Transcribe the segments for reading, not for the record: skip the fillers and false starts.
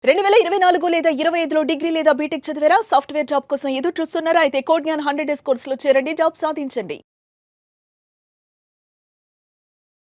2024 లేదా 25లో డిగ్రీ లేదా బీటెక్ చదివారా? సాఫ్ట్‌వేర్ జాబ్ కోసం ఎదురు చూస్తున్నారా? అయితే కోడ్ జ్ఞాన్ 100 డేస్ కోర్సులో చేరండి. జాబ్ సాధించండి.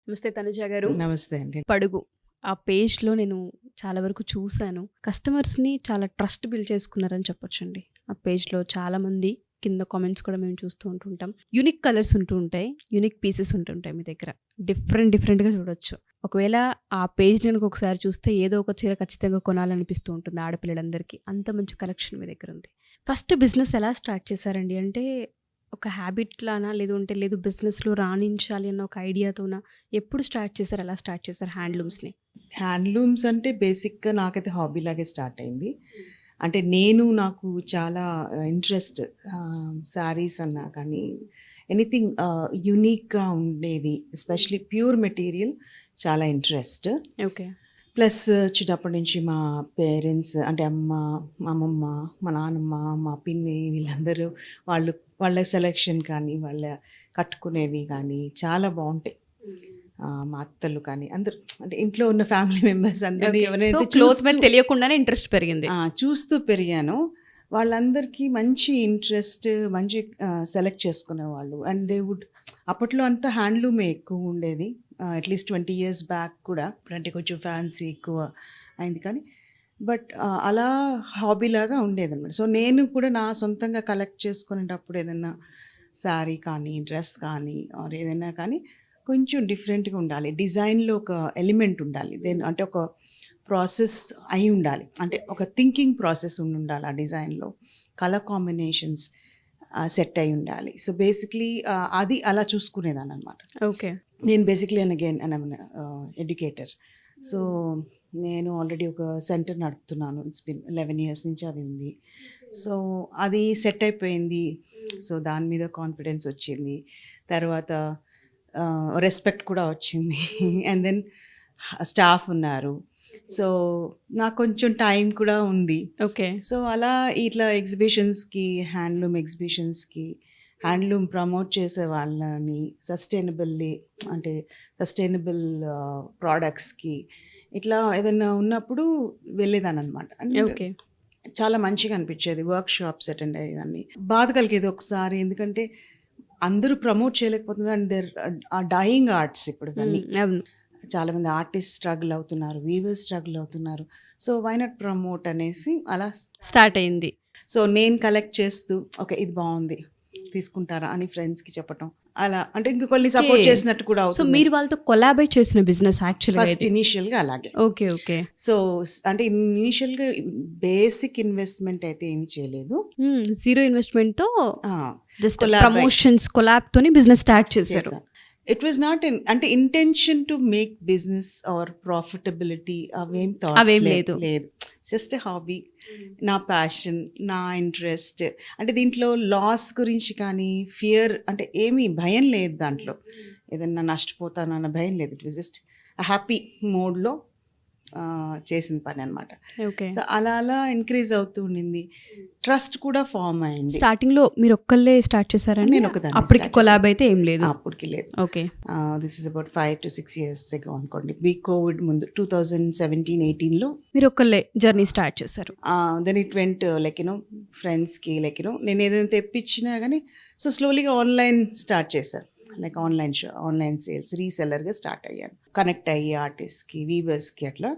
నమస్తే తనుజ గారు. నమస్తే అండి. పడుగు ఆ పేజ్‌లో నేను చాలా వరకు చూసాను. కస్టమర్స్‌ని చాలా ట్రస్ట్ బిల్డ్ చేసుకున్నారని చెప్పొచ్చండి. ఆ పేజ్‌లో చాలామంది కింద కామెంట్స్ కూడా మేము చూస్తూ ఉంటుంటాం. యూనిక్ కలర్స్ ఉంటూ ఉంటాయి. యూనిక్ పీసెస్ ఉంటుంటాయి మీ దగ్గర. డిఫరెంట్‌గా చూడొచ్చు. ఒకవేళ ఆ పేజ్ గనుక ఒకసారి చూస్తే ఏదో ఒక చీర ఖచ్చితంగా కొనాలనిపిస్తూ ఉంటుంది ఆడపిల్లలందరికీ. అంత మంచి కలెక్షన్ మీ దగ్గర ఉంది. ఫస్ట్ బిజినెస్ ఎలా స్టార్ట్ చేశారండి? అంటే ఒక హ్యాబిట్లానా? లేదు బిజినెస్‌లో రాణించాలి అన్న ఒక ఐడియాతోనా? ఎప్పుడు స్టార్ట్ చేశారు? ఎలా స్టార్ట్ చేశారు హ్యాండ్లూమ్స్‌ని? హ్యాండ్లూమ్స్ అంటే బేసిక్‌గా నాకైతే హాబీ లాగే స్టార్ట్ అయింది. అంటే నాకు చాలా ఇంట్రెస్ట్ శారీస్ అన్నా కానీ ఎనీథింగ్ యూనిక్‌గా ఉండేది. ఎస్పెషల్లీ ప్యూర్ మెటీరియల్ చాలా ఇంట్రెస్ట్. ఓకే. ప్లస్ చిన్నప్పటి నుంచి మా పేరెంట్స్ అంటే అమ్మ, మా అమ్మమ్మ, మా నాన్నమ్మ, మా పిన్ని వీళ్ళందరూ వాళ్ళ సెలెక్షన్ కానీ, వాళ్ళ కట్టుకునేవి కానీ చాలా బావుంటాయి. మా అత్తలు కానీ అందరూ అంటే ఇంట్లో ఉన్న ఫ్యామిలీ మెంబర్స్ అందరినీ సో ఎవరైతే క్లోత్ మీద తెలియకుండానే ఇంట్రెస్ట్ పెరిగింది. చూస్తూ పెరిగాను. వాళ్ళందరికీ మంచి ఇంట్రెస్ట్, మంచి సెలెక్ట్ చేసుకునేవాళ్ళు. అండ్ దే వుడ్ అప్పట్లో అంతా హ్యాండ్లూమే ఎక్కువ ఉండేది. అట్లీస్ట్ 20 years బ్యాక్ కూడా. ఇప్పుడంటే కొంచెం ఫ్యాన్సీ ఎక్కువ అయింది కానీ బట్ అలా హాబీలాగా ఉండేదన్నమాట. సో నేను కూడా నా సొంతంగా కలెక్ట్ చేసుకునేటప్పుడు ఏదైనా శారీ కానీ, డ్రెస్ కానీ ఆర్ ఏదైనా కానీ కొంచెం డిఫరెంట్గా ఉండాలి. డిజైన్లో ఒక ఎలిమెంట్ ఉండాలి. అంటే ఒక ప్రాసెస్ అయి ఉండాలి. అంటే ఒక థింకింగ్ ప్రాసెస్ ఉండాలి ఆ డిజైన్లో. కలర్ కాంబినేషన్స్ సెట్ అయి ఉండాలి. సో బేసిక్లీ అది అలా చూసుకునేదాన్ని అనమాట. ఓకే. నేను బేసిక్లీ ఎడ్యుకేటర్. సో నేను ఆల్రెడీ ఒక సెంటర్ నడుపుతున్నాను. ఇట్స్ బిన్ 11 years నుంచి అది ఉంది. సో అది సెట్ అయిపోయింది. సో దాని మీద కాన్ఫిడెన్స్ వచ్చింది. తర్వాత రెస్పెక్ట్ కూడా వచ్చింది. అండ్ దెన్ స్టాఫ్ ఉన్నారు. సో నాకు కొంచెం టైం కూడా ఉంది. ఓకే. సో అలా ఇట్లా ఎగ్జిబిషన్స్కి, హ్యాండ్లూమ్ ఎగ్జిబిషన్స్కి, హ్యాండ్లూమ్ ప్రమోట్ చేసే వాళ్ళని సస్టైనబుల్ ప్రోడక్ట్స్కి ఇట్లా ఏదైనా ఉన్నప్పుడు వెళ్ళేదాన్ని అనమాట. ఓకే. చాలా మంచిగా అనిపించేది. వర్క్ షాప్స్ అటెండ్ అయ్యేదాన్ని. బాధ కలిగేది ఒకసారి, ఎందుకంటే అందరూ ప్రమోట్ చేయలేకపోతున్నారు. అండ్ దేర్ ఆ డయింగ్ ఆర్ట్స్ ఇప్పుడు ఇవన్నీ. అవును. చాలామంది ఆర్టిస్ట్ స్ట్రగుల్ అవుతున్నారు, వీవర్స్ స్ట్రగుల్ అవుతున్నారు. సో వై నాట్ ప్రమోట్ అనేసి అలా స్టార్ట్ అయింది. సో నేను కలెక్ట్ చేస్తూ ఓకే ఇది బాగుంది తీసుకుంటారా అని ఫ్రెండ్స్కి చెప్పటం. అలా అంటే ఇంక కొన్ని సపోర్ట్ చేసినట్టు కూడా సో అవుతుంది. మీరు వాళ్ళతో కొలాబరేట్ చేసిన బిజినెస్ యాక్చువల్గా ఫస్ట్ ఇనీషియల్గా అలాగే. ఓకే. ఓకే. సో అంటే ఇనీషియల్గా బేసిక్ ఇన్వెస్ట్మెంట్ అయితే ఏమి చేయలేదు. జీరో ఇన్వెస్ట్మెంట్ తో ఆ, జస్ట్ Collab ప్రమోషన్స్ కొలాబ్ తోని బిజినెస్ స్టార్ట్ చేశారు. ఇట్ వాజ్ నాట్ అంటే intention to make business are profitability అవేం అవేం థాట్స్ లేదు. లేదు. జస్ట్ హాబీ, నా ప్యాషన్, నా ఇంట్రెస్ట్. అంటే దీంట్లో లాస్ గురించి కానీ ఫియర్ అంటే ఏమీ భయం లేదు. దాంట్లో ఏదన్నా నష్టపోతానన్న భయం లేదు. ఇట్ వాజ్ జస్ట్ హ్యాపీ మోడ్లో చేసిన పని అనమాట. ఓకే. సో అలా ఇంక్రీజ్ అవుతూ ఉండింది. ట్రస్ట్ కూడా ఫామ్ అయింది. స్టార్టింగ్ లో మీరు ఒక్కళ్ళే స్టార్ట్ చేశారండి? నేను ఒకదాన్ని అప్పటికి start కొలాబ్ అయితే ఏం లేదు. అప్పటికి లేదు. Okay. This is about 5 to 6 years ago అనుకోండి. కోవిడ్ ముందు 2017-18లో మీరు ఒక్కళ్ళే జర్నీ స్టార్ట్ చేశారు. దెన్ ఇట్ వెంట్ ఫ్రెండ్స్కి నేను ఏదైనా తెప్పించినా కానీ సో స్లోలీగా ఆన్లైన్ స్టార్ట్ చేశాను. లైక్ ఆన్లైన్ సేల్స్ రీసెల్లర్గా స్టార్ట్ అయ్యాను. కనెక్ట్ అయ్యి ఆర్టిస్ట్కి, వీవర్స్కి అట్లా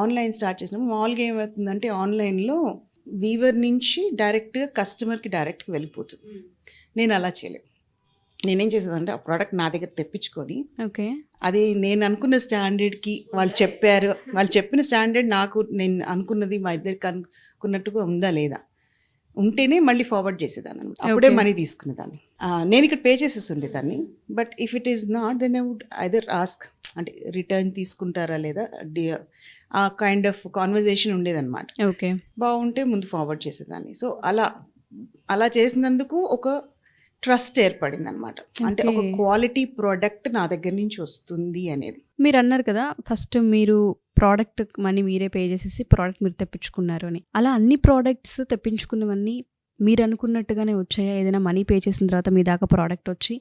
ఆన్లైన్ స్టార్ట్ చేసినప్పుడు మామూలుగా ఏమవుతుందంటే ఆన్లైన్లో వీవర్ నుంచి డైరెక్ట్గా కస్టమర్కి డైరెక్ట్గా వెళ్ళిపోతుంది. నేను అలా చేయలేదు. నేనేం చేసేదంటే ఆ ప్రోడక్ట్ నా దగ్గర తెప్పించుకొని ఓకే. అది నేను అనుకున్న స్టాండర్డ్కి వాళ్ళు చెప్పిన స్టాండర్డ్ నేను అనుకున్నది మా ఇద్దరికి అనుకున్నట్టుగా ఉందా లేదా, ఉంటేనే మళ్ళీ ఫార్వర్డ్ చేసేదాన్ని అనమాట. అప్పుడే Okay. మనీ తీసుకునేదాన్ని. నేను ఇక్కడ పే చేసేసి ఉండేదాన్ని. But if it is not then I would either ask అంటే రిటర్న్ తీసుకుంటారా లేదా ఆ కైండ్ ఆఫ్ కాన్వర్జేషన్ ఉండేదన్నమాట. ఓకే. బాగుంటే ముందు ఫార్వర్డ్ చేసేదాన్ని. సో అలా చేసినందుకు ఒక ట్రస్ట్ ఏర్పడింది అనమాట. అంటే ఒక Okay. క్వాలిటీ ప్రోడక్ట్ నా దగ్గర నుంచి వస్తుంది అనేది. మీరు అన్నారు కదా ఫస్ట్ మీరు ప్రోడక్ట్ మనీ మీరే పే చేసేసి ప్రోడక్ట్ మీరు తెప్పించుకున్నారు అని. అలా అన్ని ప్రోడక్ట్స్ తెప్పించుకున్నవన్నీ మీరు అనుకున్నట్టుగానే వచ్చాయా? ఏదైనా మనీ పే చేసిన తర్వాత మీ దాకా ప్రోడక్ట్ వచ్చి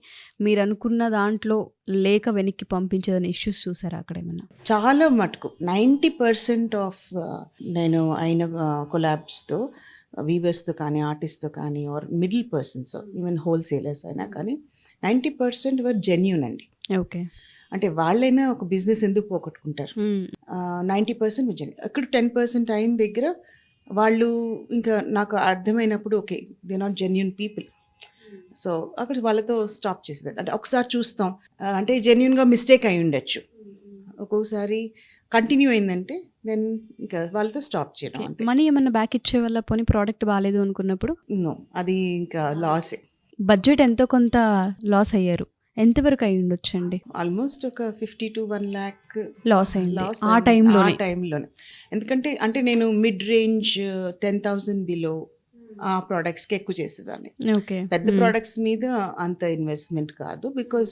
మీరు అనుకున్న దాంట్లో లేక వెనక్కి పంపించేదని ఇష్యూస్ చూసారా అక్కడ ఏమన్నా? చాలా మటుకు 90% ఆఫ్ నేను అయిన కొలాబ్స్తో వీవర్స్తో కానీ ఆర్టిస్ట్తో కానీ or middle persons even wholesalers అయినా కానీ 90% వర్ జెన్యూన్ అండి. ఓకే. అంటే వాళ్ళైనా ఒక బిజినెస్ ఎందుకు పోగొట్టుకుంటారు. 90% జెన్యూన్. అక్కడ 10% అయిన దగ్గర వాళ్ళు ఇంకా నాకు అర్థమైనప్పుడు okay they not genuine people. So అక్కడ వాళ్ళతో స్టాప్ చేసేది. అంటే ఒకసారి చూస్తాం అంటే జెన్యూన్గా మిస్టేక్ అయి ఉండొచ్చు, ఒక్కొక్కసారి కంటిన్యూ అయిందంటే దెన్ ఇంకా వాళ్ళతో స్టాప్ చేయడం అంతే. మనీ ఏమన్నా బ్యాక్ ఇచ్చే వల్ల పోనీ ప్రోడక్ట్ బాగాలేదు అనుకున్నప్పుడు నో, అది ఇంకా లాసే. బడ్జెట్ ఎంతో కొంత లాస్ అయ్యారు. ఎంతవరకు అయి ఉండొచ్చండి? ఆల్మోస్ట్ ఒక 50 to 1 lakh లాస్ అయింది లాస్ ఆ టైంలోనే. టైంలోనే. ఎందుకంటే అంటే నేను మిడ్ రేంజ్ 10,000 బిలో ఆ ప్రోడక్ట్స్కి ఎక్కువ చేసేదాన్ని. ఓకే. పెద్ద ప్రోడక్ట్స్ మీద అంత ఇన్వెస్ట్మెంట్ కాదు, బికాజ్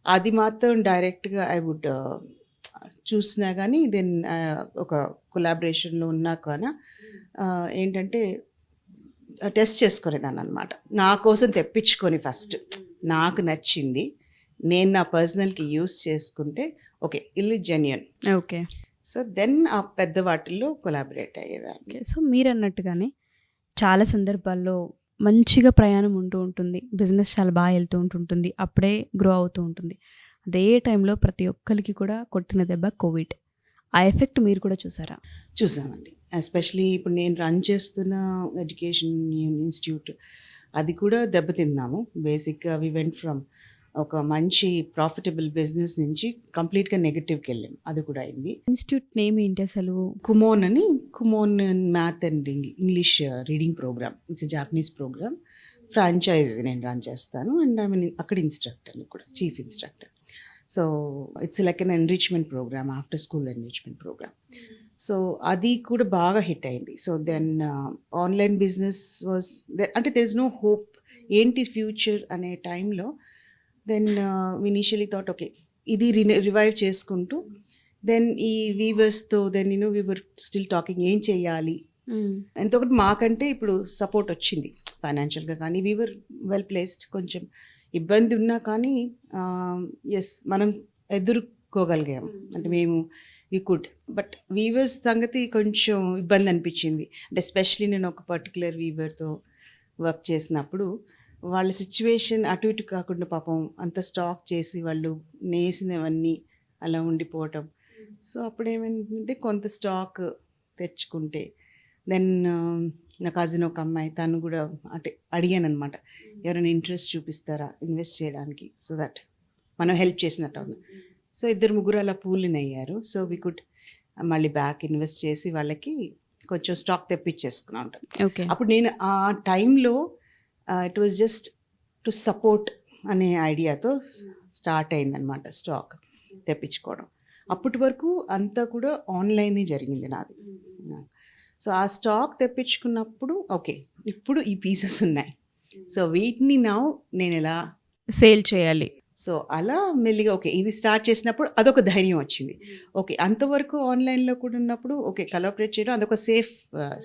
అది మాత్రం డైరెక్ట్గా ఐ వుడ్ చూసినా కానీ దెన్ ఒక కొలాబరేషన్లో ఉన్నా కానీ ఏంటంటే టెస్ట్ చేసుకునేదాన్ని అనమాట. నా కోసం తెప్పించుకొని ఫస్ట్ నాకు నచ్చింది నేను నా పర్సనల్కి యూస్ చేసుకుంటే ఓకే ఇల్లు జెన్యూన్. ఓకే. సో దెన్ ఆ పెద్ద వాటిల్లో కొలాబరేట్ అయ్యేదాన్ని. ఓకే. సో మీరు అన్నట్టుగానే చాలా సందర్భాల్లో మంచిగా ప్రయాణం ఉంటూ ఉంటుంది, బిజినెస్ చాలా బాగా వెళ్తూ ఉంటుంటుంది, అప్పుడే గ్రో అవుతూ ఉంటుంది. అదే టైంలో ప్రతి ఒక్కరికి కూడా కొట్టిన దెబ్బ కోవిడ్. ఆ ఎఫెక్ట్ మీరు కూడా చూసారా? చూసామండి. ఎస్పెషలీ ఇప్పుడు నేను రన్ చేస్తున్న ఎడ్యుకేషన్ ఇన్స్టిట్యూట్ అది కూడా దెబ్బతిన్నాము. బేసిక్గా వి వెంట్ ఫ్రమ్ ఒక మంచి ప్రాఫిటబుల్ బిజినెస్ నుంచి కంప్లీట్గా నెగటివ్కి వెళ్ళాం. అది కూడా అయింది. ఇన్స్టిట్యూట్ నేమ్ ఏంటి అసలు? కుమోన్ అని, Kumon math and English reading program. It's Japanese program. Franchise నేను రన్ చేస్తాను అండ్ ఐ మీన్ అక్కడ ఇన్స్ట్రక్టర్ని కూడా, chief instructor. So it's like an enrichment program, after school enrichment program. So అది కూడా బాగా హిట్ అయింది. So then online business was అంటే దెర్ ఇస్ నో హోప్, ఏంటి ఫ్యూచర్ అనే టైంలో దెన్ ఇనిషియలీ థాట్ ఓకే ఇది రివైవ్ చేసుకుంటూ దెన్ ఈ వీవర్స్తో దెన్ వీవర్ స్టిల్ టాకింగ్ ఏం చేయాలి. ఎంతో ఒకటి మాకంటే ఇప్పుడు సపోర్ట్ వచ్చింది ఫైనాన్షియల్గా కానీ వీవర్ వెల్ ప్లేస్డ్. కొంచెం ఇబ్బంది ఉన్నా కానీ ఎస్ మనం ఎదుర్కోగలిగాము. అంటే మేము వీ కుడ్, బట్ వీవర్స్ సంగతి కొంచెం ఇబ్బంది అనిపించింది. అంటే ఎస్పెషలీ నేను ఒక పర్టికులర్ వీవర్తో వర్క్ చేసినప్పుడు వాళ్ళ సిచ్యువేషన్ అటు ఇటు కాకుండా పాపం అంత స్టాక్ చేసి వాళ్ళు నేసినవన్నీ అలా ఉండిపోవటం. సో అప్పుడు ఏమైందంటే కొంత స్టాక్ తెచ్చుకుంటే దెన్ నా కజిన్ ఒక అమ్మాయి, తను కూడా అంటే అడిగాను అనమాట, ఎవరైనా ఇంట్రెస్ట్ చూపిస్తారా ఇన్వెస్ట్ చేయడానికి, సో దట్ మనం హెల్ప్ చేసినట్టు ఉంది. సో 2-3 అలా పూలిన్ అయ్యారు. సో వీ కుడ్ మళ్ళీ బ్యాక్ ఇన్వెస్ట్ చేసి వాళ్ళకి కొంచెం స్టాక్ తెప్పించేసుకున్నా ఉంటాం. ఓకే. అప్పుడు నేను ఆ టైంలో it was just to support అనే ఐడియాతో స్టార్ట్ అయిందనమాట స్టాక్ తెప్పించుకోవడం. అప్పటి వరకు అంతా కూడా ఆన్లైనే జరిగింది నాది. సో ఆ స్టాక్ తెప్పించుకున్నప్పుడు ఓకే ఇప్పుడు ఈ పీసెస్ ఉన్నాయి, సో వీటిని నేను ఎలా సేల్ చేయాలి. సో అలా మెల్లిగా ఓకే ఇది స్టార్ట్ చేసినప్పుడు అదొక ధైర్యం వచ్చింది. ఓకే అంతవరకు ఆన్లైన్లో కూడా ఉన్నప్పుడు ఓకే కొలాబరేట్ చేయడం అదొక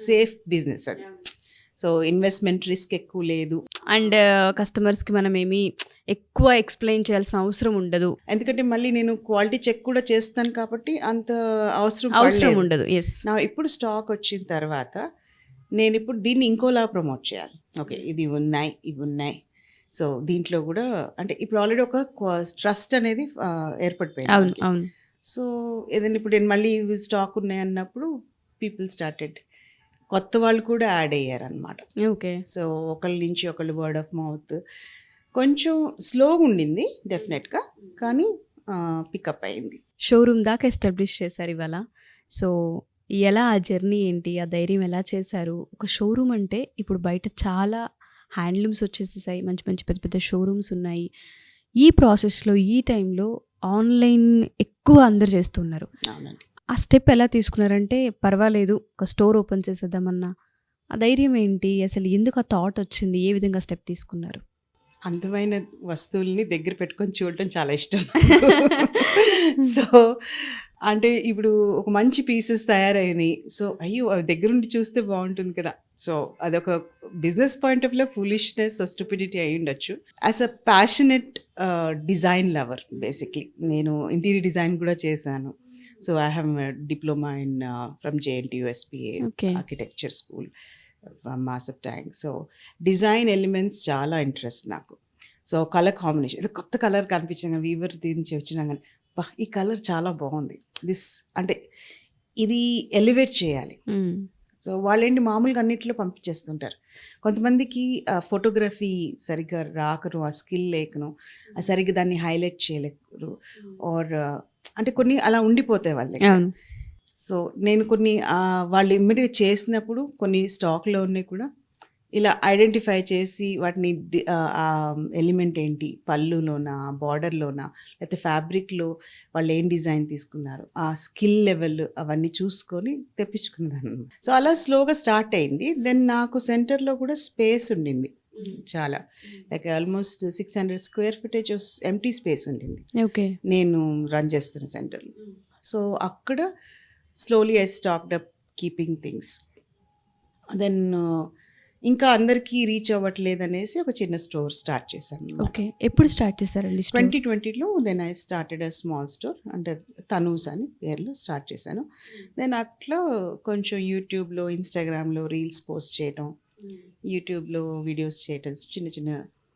సేఫ్ బిజినెస్ అది. సో ఇన్వెస్ట్మెంట్ రిస్క్ ఎక్కువ లేదు అండ్ కస్టమర్స్కి మనం ఏమి ఎక్కువ ఎక్స్ప్లెయిన్ చేయాల్సిన అవసరం ఉండదు, ఎందుకంటే మళ్ళీ నేను క్వాలిటీ చెక్ కూడా చేస్తాను కాబట్టి అంత అవసరం ఉండదు. ఎస్. నా ఇప్పుడు స్టాక్ వచ్చిన తర్వాత నేను ఇప్పుడు దీన్ని ఇంకోలా ప్రమోట్ చేయాలి. ఓకే ఇది ఉన్నాయి ఇవి ఉన్నాయి, సో దీంట్లో కూడా అంటే ఇప్పుడు ఆల్రెడీ ఒక ట్రస్ట్ అనేది ఏర్పడిపోయింది. అవును. సో ఏదైనా ఇప్పుడు నేను మళ్ళీ స్టాక్ ఉన్నాయి అన్నప్పుడు పీపుల్ స్టార్టెడ్, కొత్త వాళ్ళు కూడా యాడ్ అయ్యారు అనమాట. ఓకే. సో ఒకళ్ళ నుంచి ఒకళ్ళు వర్డ్ ఆఫ్ మౌత్ కొంచెం స్లోగా ఉండింది డెఫినెట్గా, కానీ పికప్ అయింది. షోరూమ్ దాకా ఎస్టాబ్లిష్ చేశారు ఇవాళ. సో ఎలా ఆ జర్నీ ఏంటి, ఆ ధైర్యం ఎలా చేశారు? ఒక షోరూమ్ అంటే ఇప్పుడు బయట చాలా హ్యాండ్లూమ్స్ వచ్చేసేసాయి, మంచి మంచి పెద్ద పెద్ద షోరూమ్స్ ఉన్నాయి. ఈ ప్రాసెస్లో ఈ టైంలో ఆన్లైన్ ఎక్కువ అందరు చేస్తున్నారు. అవునండి. ఆ స్టెప్ ఎలా తీసుకున్నారంటే పర్వాలేదు ఒక స్టోర్ ఓపెన్ చేసేద్దామన్నా ఆ ధైర్యం ఏంటి, అసలు ఎందుకు ఆ థాట్ వచ్చింది, ఏ విధంగా స్టెప్ తీసుకున్నారు? అందమైన వస్తువుల్ని దగ్గర పెట్టుకొని చూడటం చాలా ఇష్టం. సో అంటే ఇప్పుడు ఒక మంచి పీసెస్ తయారైనాయి, సో అయ్యో అవి దగ్గరుండి చూస్తే బాగుంటుంది కదా, సో అదొక business point of low foolishness stupidity అయి ఉండొచ్చు. As a passionate design lover basically నేను ఇంటీరియర్ డిజైన్ కూడా చేశాను. So I have diploma in from JNTU-SPA okay. Architecture school from Masab Tank. So design elements చాలా ఇంట్రెస్ట్ నాకు. So colour combination ఇది కొత్త colour కనిపించాను Weaver నుంచి వచ్చినా కానీ ఈ కలర్ చాలా బాగుంది, దిస్ అంటే ఇది ఎలివేట్ చేయాలి. సో వాళ్ళేంటి మామూలుగా అన్నిట్లో పంపించేస్తుంటారు. కొంతమందికి ఫోటోగ్రఫీ సరిగ్గా రాకను, ఆ స్కిల్ లేకను, సరిగ్గా దాన్ని హైలైట్ చేయలేరు, ఆర్ అంటే కొన్ని అలా ఉండిపోతాయి వాళ్ళకి. అవును. సో నేను కొన్ని వాళ్ళు ఇమ్మీడియట్ చేసినప్పుడు కొన్ని స్టాక్లో ఉన్నాయి కూడా ఇలా ఐడెంటిఫై చేసి వాటిని ఎలిమెంట్ ఏంటి, పళ్ళులోనా, బార్డర్లోనా, లేకపోతే ఫ్యాబ్రిక్లో వాళ్ళు ఏం డిజైన్ తీసుకున్నారు, ఆ స్కిల్ లెవెల్ అవన్నీ చూసుకొని తెప్పించుకున్నాను. సో అలా స్లోగా స్టార్ట్ అయింది. దెన్ నాకు సెంటర్లో కూడా స్పేస్ ఉండింది చాలా, like almost 600 square feet empty space ఉండింది ఓకే. నేను రన్ చేస్తున్న సెంటర్లో. సో అక్కడ slowly I stopped up keeping things. Then ఇంకా అందరికీ రీచ్ అవ్వట్లేదు అనేసి ఒక చిన్న స్టోర్ స్టార్ట్ చేశాను. ఓకే. ఎప్పుడు స్టార్ట్ చేశారండి స్టోర్? 2020లో then I started a small store, అంటే తనూస్ అని పేర్లో స్టార్ట్ చేశాను. దెన్ అట్లా కొంచెం యూట్యూబ్లో, ఇన్స్టాగ్రామ్లో రీల్స్ పోస్ట్ చేయడం, యూట్యూబ్లో వీడియోస్ చేయటం, చిన్న చిన్న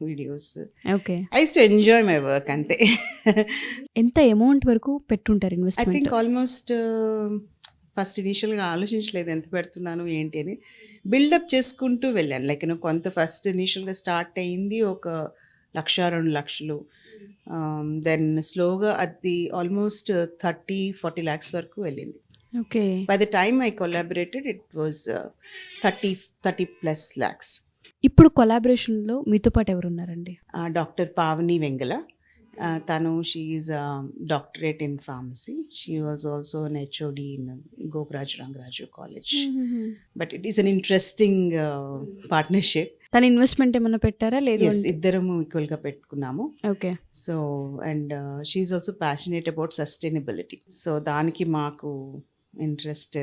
videos. Okay. I use to enjoy my work అంతే. ఎంత అమౌంట్ వరకు పెట్టుంటారు I investment? Think almost first ఇనీషియల్గా ఆలోచించలేదు ఎంత పెడుతున్నాను ఏంటి అని, బిల్డప్ చేసుకుంటూ వెళ్ళాను. లైక్ కొంత ఫస్ట్ ఇనీషియల్గా స్టార్ట్ అయింది ఒక 1,00,000-2 లక్షలు. దెన్ స్లోగా అది ఆల్మోస్ట్ 30-40 lakhs వరకు వెళ్ళింది. Okay. By the time I collaborated it was 30+ lakhs. ఇప్పుడు కొలాబరేషన్లో మీతో పాటు ఎవరు ఉన్నారండి? డాక్టర్ పావని వెంగళ, తను she is doctorate in pharmacy. She was also an HOD in Gokaraj Rangaraju college. But it is an interesting partnership. తన ఇన్వెస్ట్మెంట్ ఏమన్నా పెట్టారా? లేదు. ఇద్దరము ఈక్వల్గా పెట్టుకున్నాము. Okay. So and she is also passionate about sustainability. So దానికి మాకు ఇంట్రెస్ట్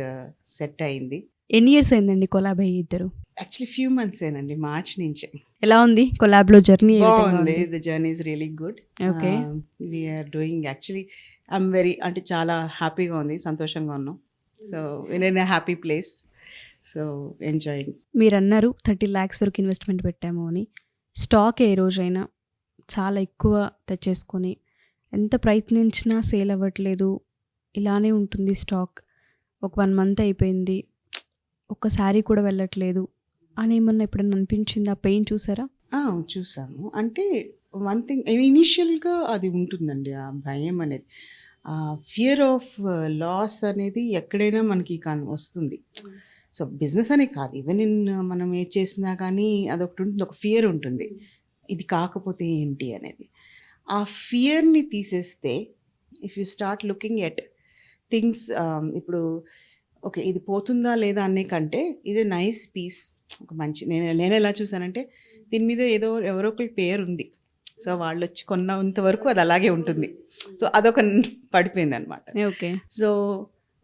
సెట్ అయింది. ఎన్ని ఇయర్స్ అయిందండి కొలాబ్ అయ్యి ఇద్దరు? యాక్చువల్లీ ఫ్యూ మంత్స్ ఏనండి, మార్చ్ నుంచే. ఎలా ఉంది కొలాబ్లో జర్నీ? బాగుంది, the journey is really good. Okay. We're doing actually I'm very అంటే చాలా హ్యాపీగా ఉంది, సంతోషంగా ఉన్నాం. So in a happy place, so enjoying. మీరు అన్నారు 30 lakhs వరకు ఇన్వెస్ట్మెంట్ పెట్టాము అని. స్టాక్ ఏ రోజైనా చాలా ఎక్కువ తెచ్చేసుకొని ఎంత ప్రయత్నించినా సేల్ అవ్వట్లేదు, ఇలానే ఉంటుంది స్టాక్, ఒక 1 month అయిపోయింది, ఒక్క శారీ కూడా వెళ్ళట్లేదు అని ఏమన్నా ఎప్పుడన్నా అనిపించింది? ఆ పెయిన్ చూసారా? చూసాము. అంటే వన్ థింగ్ ఇనీషియల్గా అది ఉంటుందండి, ఆ భయం అనేది, ఫియర్ ఆఫ్ లాస్ అనేది ఎక్కడైనా మనకి వస్తుంది. సో బిజినెస్ అనే కాదు, ఈవెన్ ఇన్ మనం ఏ చేసినా కానీ అదొకటి ఉంటుంది, ఒక ఫియర్ ఉంటుంది, ఇది కాకపోతే ఏంటి అనేది. ఆ ఫియర్ని తీసేస్తే if you start looking at things, ఇప్పుడు ఓకే ఇది పోతుందా లేదా అనే కంటే ఇది నైస్ పీస్, ఒక మంచి, నేను ఎలా చూసానంటే దీని మీద ఎవరో ఒకరి పేరు ఉంది, సో వాళ్ళు వచ్చి కొన్నంత వరకు అది అలాగే ఉంటుంది. సో అదొక పడిపోయింది అనమాట. ఓకే. సో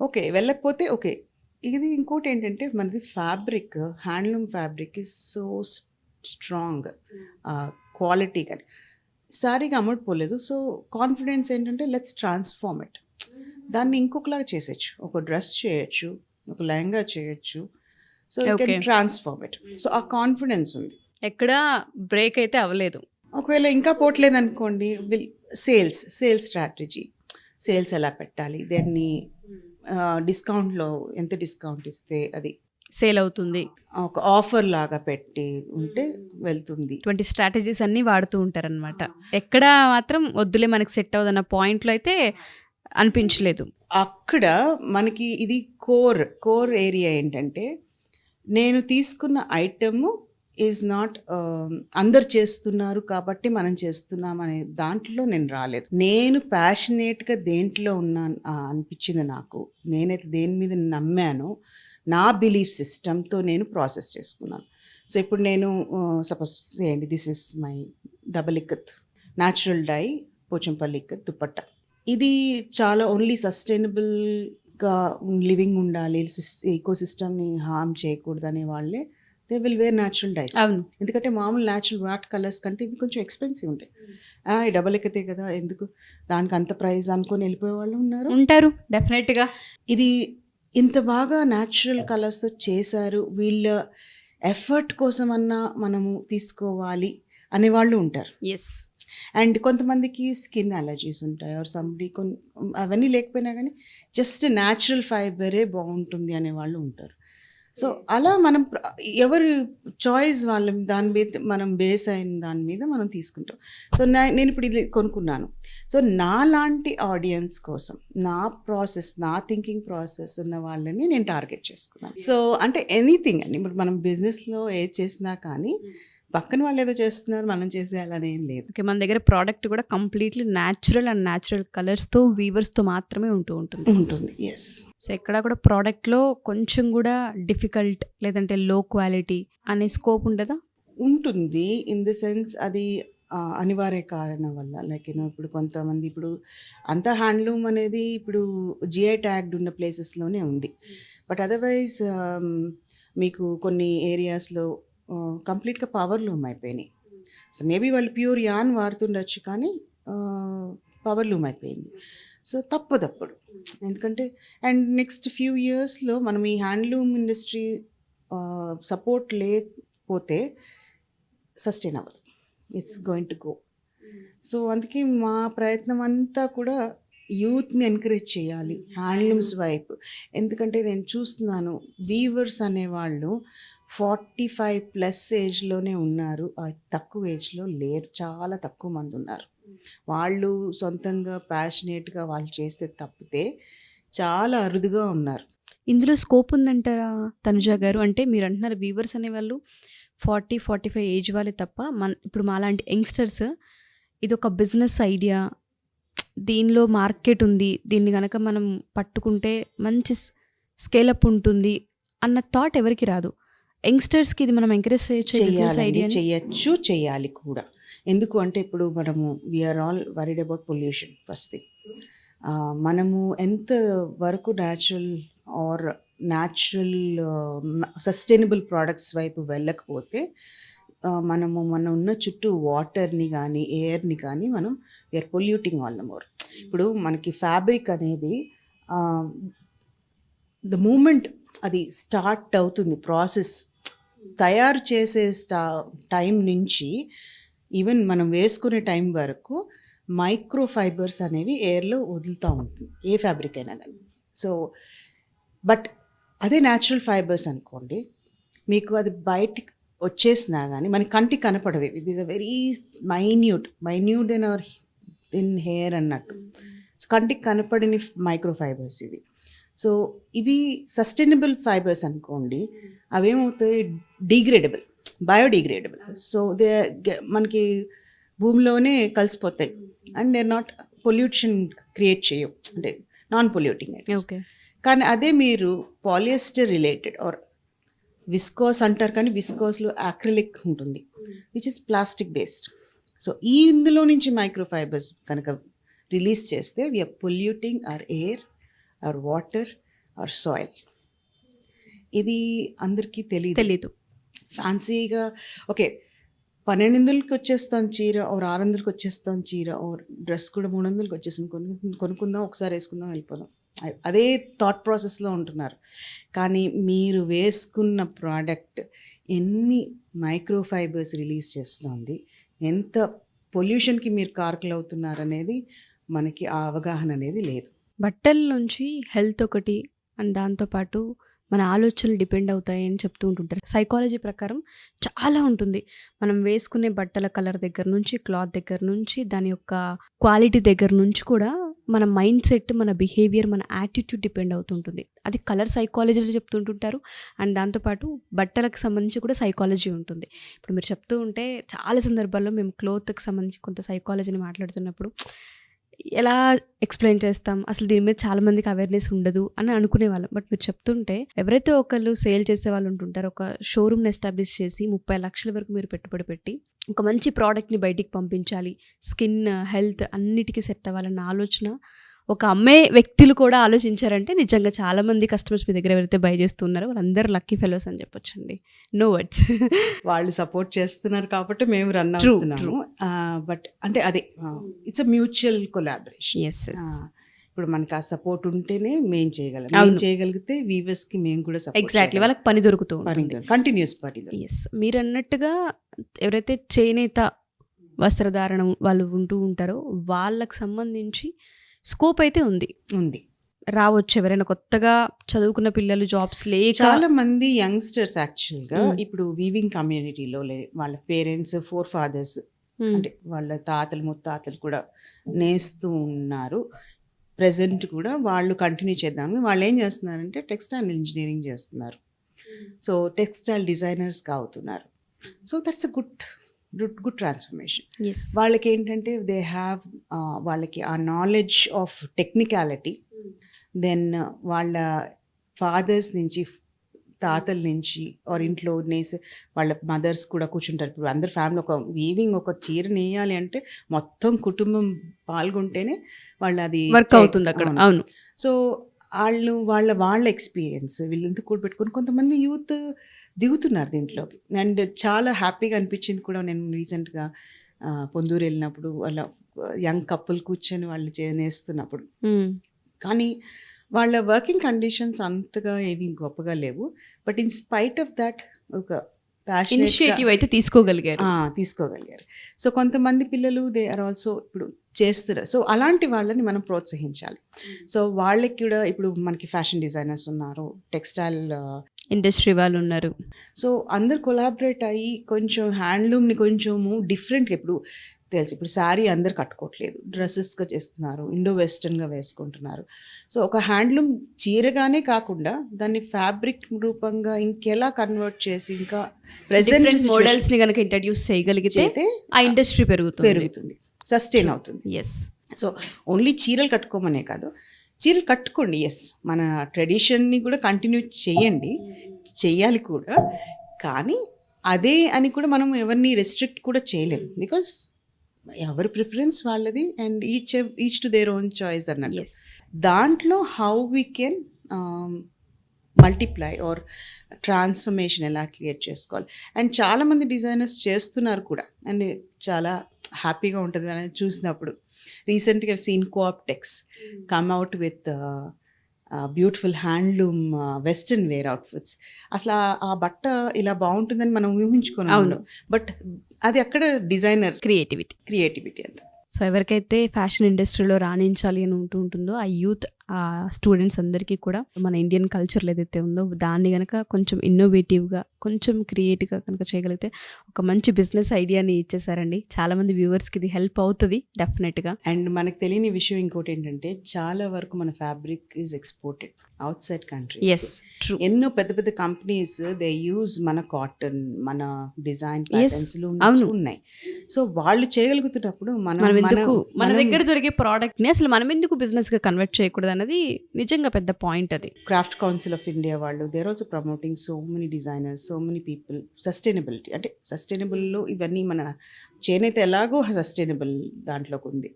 ఓకే వెళ్ళకపోతే ఓకే. ఇది ఇంకోటి ఏంటంటే మనది fabric, handloom fabric is so strong, quality కానీ సారీగా అమ్మడిపోలేదు. సో కాన్ఫిడెన్స్ ఏంటంటే లెట్స్ ట్రాన్స్ఫార్మ్ ఇట్, దాన్ని ఇంకొకలాగా చేసేయచ్చు, ఒక డ్రెస్ చేయొచ్చు, ఒక లెహంగా చేయొచ్చు. So you can transform it. So ఆ కాన్ఫిడెన్స్ ఉంది, ఎక్కడ బ్రేక్ అయితే అవ్వలేదు. ఒకవేళ ఇంకా పోవట్లేదు అనుకోండి, సేల్స్ స్ట్రాటజీ, సేల్స్ ఎలా పెట్టాలి, దాన్ని డిస్కౌంట్లో ఎంత డిస్కౌంట్ ఇస్తే అది సేల్ అవుతుంది, ఒక ఆఫర్ లాగా పెట్టి ఉంటే వెళ్తుంది. ఇటువంటి స్ట్రాటజీస్ అన్నీ వాడుతూ ఉంటారనమాట. ఎక్కడ మాత్రం వద్దులే మనకి సెట్ అవ్వదన్న పాయింట్లో అయితే అనిపించలేదు. అక్కడ మనకి ఇది కోర్ ఏరియా ఏంటంటే, నేను తీసుకున్న ఐటమ్ ఈజ్ నాట్ అందరు చేస్తున్నారు కాబట్టి మనం చేస్తున్నాం అనే దాంట్లో నేను రాలేదు. నేను ప్యాషనేట్గా దేంట్లో ఉన్నాను అనిపించింది నాకు, నేనైతే దేని మీద నమ్మానో నా బిలీఫ్ సిస్టమ్తో నేను ప్రాసెస్ చేసుకున్నాను. సో ఇప్పుడు నేను సపోజ్ చేయండి, this is my double ikat natural dye Pochampally ikat dupatta. ఇది చాలా ఓన్లీ సస్టైనబుల్గా లివింగ్ ఉండాలి, ఈకో సిస్టమ్ని హార్మ్ చేయకూడదు అనే వాళ్ళే they will wear natural dyes. అవును. ఎందుకంటే మామూలు న్యాచురల్ వాట్ కలర్స్ కంటే ఇవి కొంచెం ఎక్స్పెన్సివ్ ఉంటాయి. ఈ డబల్ ఎక్కితే కదా ఎందుకు దానికి అంత ప్రైస్ అనుకొని వెళ్ళిపోయే వాళ్ళు ఉన్నారు. ఉంటారు డెఫినెట్గా. ఇది ఇంత బాగా న్యాచురల్ కలర్స్తో చేశారు, వీళ్ళ ఎఫర్ట్ కోసమన్నా మనము తీసుకోవాలి అనేవాళ్ళు ఉంటారు. ఎస్. అండ్ కొంతమందికి స్కిన్ అలర్జీస్ ఉంటాయి ఆర్ సంబడి అవన్నీ లేకపోయినా కానీ జస్ట్ న్యాచురల్ ఫైబరే బాగుంటుంది అనేవాళ్ళు ఉంటారు. సో అలా మనం ఎవరి చాయిస్ వాళ్ళ దాని మీద మనం బేస్ అయిన దాని మీద మనం తీసుకుంటాం. సో నేను ఇప్పుడు ఇది కొనుక్కున్నాను, సో నా లాంటి ఆడియన్స్ కోసం నా ప్రాసెస్, నా థింకింగ్ ప్రాసెస్ ఉన్న వాళ్ళని నేను టార్గెట్ చేసుకున్నాను. సో అంటే ఎనీథింగ్ అండి, ఇప్పుడు మనం బిజినెస్లో ఏది చేసినా కానీ పక్కన వాళ్ళు ఏదో చేస్తున్నారు మనం చేసేయాలని ఏం లేదు. ఓకే, మన దగ్గర ప్రోడక్ట్ కూడా కంప్లీట్లీ న్యాచురల్ అండ్ న్యాచురల్ కలర్స్తో వీవర్స్తో మాత్రమే ఉంటుంది. ఎస్. సో ఎక్కడ కూడా ప్రోడక్ట్లో కొంచెం కూడా డిఫికల్ట్ లేదంటే లో క్వాలిటీ అనే స్కోప్ ఉండదా? ఉంటుంది. ఇన్ ది సెన్స్ అది అనివార్య కారణం వల్ల, లైక్ ఇప్పుడు కొంతమంది ఇప్పుడు అంతా హ్యాండ్లూమ్ అనేది ఇప్పుడు జిఐ ట్యాగ్డ్ ఉన్న ప్లేసెస్లోనే ఉంది. బట్ అదర్వైజ్ మీకు కొన్ని ఏరియాస్లో కంప్లీట్గా పవర్ లూమ్ అయిపోయినాయి. సో మేబీ వాళ్ళు ప్యూర్ యాన్ వాడుతుండొచ్చు కానీ పవర్ లూమ్ అయిపోయింది. సో తప్పదప్పుడు ఎందుకంటే అండ్ నెక్స్ట్ ఫ్యూ ఇయర్స్లో మనం ఈ హ్యాండ్లూమ్ ఇండస్ట్రీ సపోర్ట్ లేకపోతే సస్టైన్ అవ్వదు, it's going to go. So అందుకే మా ప్రయత్నం అంతా కూడా యూత్ని ఎంకరేజ్ చేయాలి హ్యాండ్లూమ్స్ వైపు. ఎందుకంటే నేను చూస్తున్నాను వీవర్స్ అనేవాళ్ళు 45+ ఏజ్లోనే ఉన్నారు, తక్కువ ఏజ్లో లేరు, చాలా తక్కువ మంది ఉన్నారు. వాళ్ళు సొంతంగా ప్యాషనేట్గా వాళ్ళు చేస్తే తప్పితే చాలా అరుదుగా ఉన్నారు. ఇందులో స్కోప్ ఉందంటారా తనుజ గారు? అంటే మీరు అంటున్నారు వీవర్స్ అనేవాళ్ళు 40-45 ఏజ్ వాళ్ళే తప్ప ఇప్పుడు మాలాంటి యంగ్స్టర్స్ ఇది ఒక బిజినెస్ ఐడియా, దీనిలో మార్కెట్ ఉంది, దీన్ని కనుక మనం పట్టుకుంటే మంచి స్కేలప్ ఉంటుంది అన్న థాట్ ఎవరికి రాదు. యంగ్స్టర్స్కి ఇది మనం ఎంకరేజ్ చేయొచ్చు, చేయాలి కూడా. ఎందుకు అంటే ఇప్పుడు మనము we're all worried about pollution first thing. మనము ఎంత వరకు న్యాచురల్ సస్టైనబుల్ ప్రోడక్ట్స్ వైపు వెళ్ళకపోతే మనము మన ఉన్న చుట్టూ వాటర్ని కానీ ఎయిర్ని కానీ మనం we're polluting all the more. ఇప్పుడు మనకి ఫ్యాబ్రిక్ అనేది ద మూమెంట్ అది స్టార్ట్ అవుతుంది ప్రాసెస్, తయారు చేసే టైం నుంచి ఈవెన్ మనం వేసుకునే టైం వరకు మైక్రో ఫైబర్స్ అనేవి ఎయిర్లో వదులుతూ ఉంటుంది ఏ ఫ్యాబ్రిక్ అయినా కానీ. సో బట్ అదే న్యాచురల్ ఫైబర్స్ అనుకోండి, మీకు అది బయటికి వచ్చేసినా కానీ మన కంటికి కనపడవి. It is a very minute then our in hair అన్నట్టు. సో కంటికి కనపడని మైక్రో ఫైబర్స్ ఇవి. సో ఇవి సస్టైనబుల్ ఫైబర్స్ అనుకోండి, అవేమవుతాయి డిగ్రేడబుల్, బయోడిగ్రేడబుల్. సో మనకి భూమిలోనే కలిసిపోతాయి and they not pollution create చేయవు, అంటే నాన్ పొల్యూటింగ్. ఓకే. కానీ అదే మీరు పాలియస్టర్ రిలేటెడ్ ఆర్ విస్కోస్ అంటారు, కానీ విస్కోస్లో అక్రిలిక్ ఉంటుంది which is plastic based. So ఇందులో నుంచి మైక్రో ఫైబర్స్ కనుక రిలీజ్ చేస్తే we're polluting our air, or water, or soil. ఇది అందరికీ తెలీదు. ఫ్యాన్సీగా ఓకే 1200కి వచ్చేస్తాను చీర, ఓ 600కి వచ్చేస్తాను చీర, ఓ డ్రెస్ కూడా 300కి వచ్చేస్తుంది, కొనుక్కుందాం, ఒకసారి వేసుకుందాం, వెళ్ళిపోదాం, అదే థాట్ ప్రాసెస్లో ఉంటున్నారు. కానీ మీరు వేసుకున్న ప్రోడక్ట్ ఎన్ని మైక్రో ఫైబర్స్ రిలీజ్ చేస్తుంది, ఎంత పొల్యూషన్కి మీరు కారకులు అవుతున్నారు అనేది మనకి ఆ అవగాహన అనేది లేదు. బట్టల నుంచి హెల్త్ ఒకటి అండ్ దాంతోపాటు మన ఆలోచనలు డిపెండ్ అవుతాయి అని చెప్తూ ఉంటుంటారు. సైకాలజీ ప్రకారం చాలా ఉంటుంది. మనం వేసుకునే బట్టల కలర్ దగ్గర నుంచి, క్లాత్ దగ్గర నుంచి, దాని యొక్క క్వాలిటీ దగ్గర నుంచి కూడా మన మైండ్ సెట్, మన బిహేవియర్, మన యాటిట్యూడ్ డిపెండ్ అవుతుంటుంది. అది కలర్ సైకాలజీలో చెప్తుంటుంటారు. అండ్ దాంతోపాటు బట్టలకు సంబంధించి కూడా సైకాలజీ ఉంటుంది. ఇప్పుడు మీరు చెప్తూ ఉంటే చాలా సందర్భాల్లో మేము క్లోత్కి సంబంధించి కొంత సైకాలజీని మాట్లాడుతున్నప్పుడు ఎలా ఎక్స్ప్లెయిన్ చేస్తాం, అసలు దీని మీద చాలా మందికి అవేర్నెస్ ఉండదు అని అనుకునే వాళ్ళం. బట్ మీరు చెప్తుంటే ఎవరైతే ఒకళ్ళు సేల్ చేసే వాళ్ళు ఉంటుంటారో, ఒక షోరూమ్ని ఎస్టాబ్లిష్ చేసి 30 లక్షల వరకు మీరు పెట్టుబడి పెట్టి ఒక మంచి ప్రోడక్ట్ని బయటికి పంపించాలి, స్కిన్ హెల్త్ అన్నిటికీ సెట్ అవ్వాలన్న ఆలోచన ఒక అమ్మే వ్యక్తులు కూడా ఆలోచించారంటే నిజంగా చాలా మంది కస్టమర్స్ మీ దగ్గర ఎవరైతే బై చేస్తున్నారో వాళ్ళందరూ లక్కీ ఫెలోస్ అని చెప్పొచ్చండి. No words. వాళ్ళు సపోర్ట్ చేస్తున్నారు కాబట్టి మేము రన్ True, అవుతున్నాము. బట్ అంటే అదే it's a mutual collaboration. Yes yes ఇప్పుడు మనకి ఆ సపోర్ట్ ఉంటేనే మేము చేయగలం. అవును. మేము చేయగలిగితే వీవర్స్ కి మేము కూడా ఎగ్జాక్ట్లీ వాళ్ళకి పని దొరుకుతూ ఉంటుంది. కంటిన్యూస్ పని. ఎస్ మీరు అన్నట్టుగా ఎవరైతే చేనేత వస్త్రధారణం వాళ్ళు ఉంటూ ఉంటారో వాళ్ళకి సంబంధించి స్కోప్ అయితే ఉంది. రావచ్చు ఎవరైనా కొత్తగా చదువుకున్న పిల్లలు జాబ్స్ లేక చాలా మంది యంగ్స్టర్స్ యాక్చువల్ గా ఇప్పుడు వీవింగ్ కమ్యూనిటీలో వాళ్ళ పేరెంట్స్ ఫోర్ ఫాదర్స్ అంటే వాళ్ళ తాతలు ముత్తాతలు కూడా నేస్తూ ఉన్నారు. ప్రెసెంట్ కూడా వాళ్ళు కంటిన్యూ చేద్దామని వాళ్ళు ఏం చేస్తున్నారంటే టెక్స్టైల్ ఇంజనీరింగ్ చేస్తున్నారు. సో టెక్స్టైల్ డిజైనర్స్గా అవుతున్నారు. So that's a good transformation. Yes వాళ్ళకి ఏంటంటే దే హ్యావ్ వాళ్ళకి ఆ నాలెడ్జ్ ఆఫ్ టెక్నికాలిటీ. దెన్ వాళ్ళ ఫాదర్స్ నుంచి తాతల నుంచి ఆర్ ఇంట్లో నేసే వాళ్ళ మదర్స్ కూడా కూర్చుంటారు. ఇప్పుడు అందరు ఫ్యామిలీ ఒక వీవింగ్ ఒక చీర నేయాలి అంటే మొత్తం కుటుంబం పాల్గొంటేనే వాళ్ళు అది వర్క్ అవుతుంది అక్కడ. అవును. సో వాళ్ళ ఎక్స్పీరియన్స్ వీళ్ళంతా కూడబెట్టుకొని కొంతమంది యూత్ దిగుతున్నారు దీంట్లోకి. అండ్ చాలా హ్యాపీగా అనిపించింది కూడా. నేను రీసెంట్గా పొందూరు వెళ్ళినప్పుడు వాళ్ళ యంగ్ కపుల్ కూర్చొని వాళ్ళు నేస్తున్నప్పుడు, కానీ వాళ్ళ వర్కింగ్ కండిషన్స్ అంతగా ఏవి గొప్పగా లేవు. But in spite of that ఒక ఇనిషియేటివ్ అయితే తీసుకోగలిగారు. సో కొంతమంది పిల్లలు దే ఆర్ ఆల్సో ఇప్పుడు చేస్తున్నారు. సో అలాంటి వాళ్ళని మనం ప్రోత్సహించాలి. సో వాళ్ళకి కూడా ఇప్పుడు మనకి ఫ్యాషన్ డిజైనర్స్ ఉన్నారు, టెక్స్టైల్ ఇండస్ట్రీ వాళ్ళు ఉన్నారు. సో అందరు కొలాబరేట్ అయ్యి కొంచెం హ్యాండ్లూమ్ని కొంచెము డిఫరెంట్గా ఇప్పుడు తెలుసు. ఇప్పుడు శారీ అందరు కట్టుకోవట్లేదు, డ్రెస్సెస్గా చేస్తున్నారు, ఇండో వెస్టర్న్గా వేసుకుంటున్నారు. సో ఒక హ్యాండ్లూమ్ చీరగానే కాకుండా దాన్ని ఫ్యాబ్రిక్ రూపంగా ఇంకెలా కన్వర్ట్ చేసి ఇంకా ప్రెసెంట్ మోడల్స్ ని కనుక ఇంట్రడ్యూస్ చేయగలిగితే ఆ ఇండస్ట్రీ పెరుగుతుంది, సస్టైన్ అవుతుంది. ఎస్. సో ఓన్లీ చీరలు కట్టుకోమనే కాదు, చీరలు కట్టుకోండి, ఎస్ మన ట్రెడిషన్ని కూడా కంటిన్యూ చెయ్యాలి కూడా. కానీ అదే అని కూడా మనం ఎవరిని రెస్ట్రిక్ట్ కూడా చేయలేము. బికాస్ ఎవరి ప్రిఫరెన్స్ వాళ్ళది and each to their own choice అన్నట్టు. దాంట్లో how we can multiply or transformation ఎలా క్రియేట్ చేసుకోవాలి. అండ్ చాలామంది డిజైనర్స్ చేస్తున్నారు కూడా అండ్ చాలా హ్యాపీగా ఉంటుంది అని చూసినప్పుడు. రీసెంట్గా seen Cooptex come out with beautiful handloom western wear outfits. అసలు ఆ బట్ట ఇలా బాగుంటుందని మనం ఊహించుకున్నాం. బట్ అది అక్కడ డిజైనర్ క్రియేటివిటీ అంత. సో ఎవరికైతే ఫ్యాషన్ ఇండస్ట్రీలో రాణించాలి అని ఉంటుందో ఆ యూత్ ఆ స్టూడెంట్స్ అందరికీ కూడా మన ఇండియన్ కల్చర్లో ఏదైతే ఉందో దాన్ని కనుక కొంచెం ఇన్నోవేటివ్గా కొంచెం క్రియేటివ్గా కనుక చేయగలిగితే ఒక మంచి బిజినెస్ ఐడియాని ఇచ్చేసారండి. చాలామంది వ్యూవర్స్కి ఇది హెల్ప్ అవుతుంది డెఫినెట్గా. అండ్ మనకు తెలియని విషయం ఇంకోటి ఏంటంటే చాలా వరకు మన fabric is exported outside countries. Yes true. ఎన్నో పెద్ద పెద్ద కంపెనీస్ దే యూజ్ మన కాటన్, మన డిజైన్ ప్యాటర్న్స్ ఉన్నాయి. సో వాళ్ళు చేయగలుగుతున్నప్పుడు మన దగ్గర దొరికే ప్రోడక్ట్ ని అసలు మనం ఎందుకు బిజినెస్ గా కన్వర్ట్ చేయకూడదు అన్నది నిజంగా పెద్ద పాయింట్. అది క్రాఫ్ట్ కౌన్సిల్ ఆఫ్ ఇండియా వాళ్ళు there also promoting so many designers, so many people. Sustainability అంటే సస్టైనబుల్లో ఇవన్నీ మన చేనేత ఎలాగో సస్టైనబుల్ దాంట్లోకి ఉంది.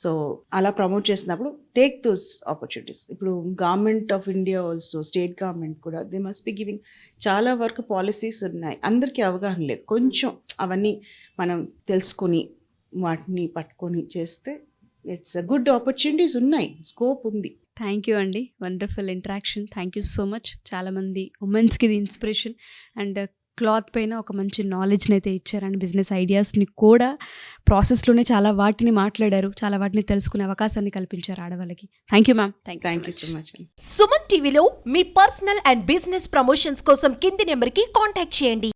సో అలా ప్రమోట్ చేసినప్పుడు టేక్ దోస్ ఆపర్చునిటీస్. ఇప్పుడు government of India also, state government కూడా దే మస్ట్ బి గివింగ్. చాలా వరకు పాలసీస్ ఉన్నాయి, అందరికీ అవగాహన లేదు. కొంచెం అవన్నీ మనం తెలుసుకొని వాటిని పట్టుకొని చేస్తే ఇట్స్ అ గుడ్ ఆపర్చునిటీస్ ఉన్నాయి, స్కోప్ ఉంది. థ్యాంక్ యూ అండి, wonderful interaction. Thank you so much. చాలామంది ఉమెన్స్కి ఇది ఇన్స్పిరేషన్ అండ్ క్లాత్ పైన ఒక మంచి నాలెడ్జ్ని అయితే ఇచ్చారండి. బిజినెస్ ఐడియాస్ని కూడా ప్రాసెస్లోనే చాలా వాటిని మాట్లాడారు, చాలా వాటిని తెలుసుకునే అవకాశాన్ని కల్పించారు ఆడవాళ్ళకి. Thank you ma'am. Thank you so much. Suman టీవీలో మీ పర్సనల్ అండ్ బిజినెస్ ప్రమోషన్స్ కోసం కింది నెంబర్కి కాంటాక్ట్ చేయండి.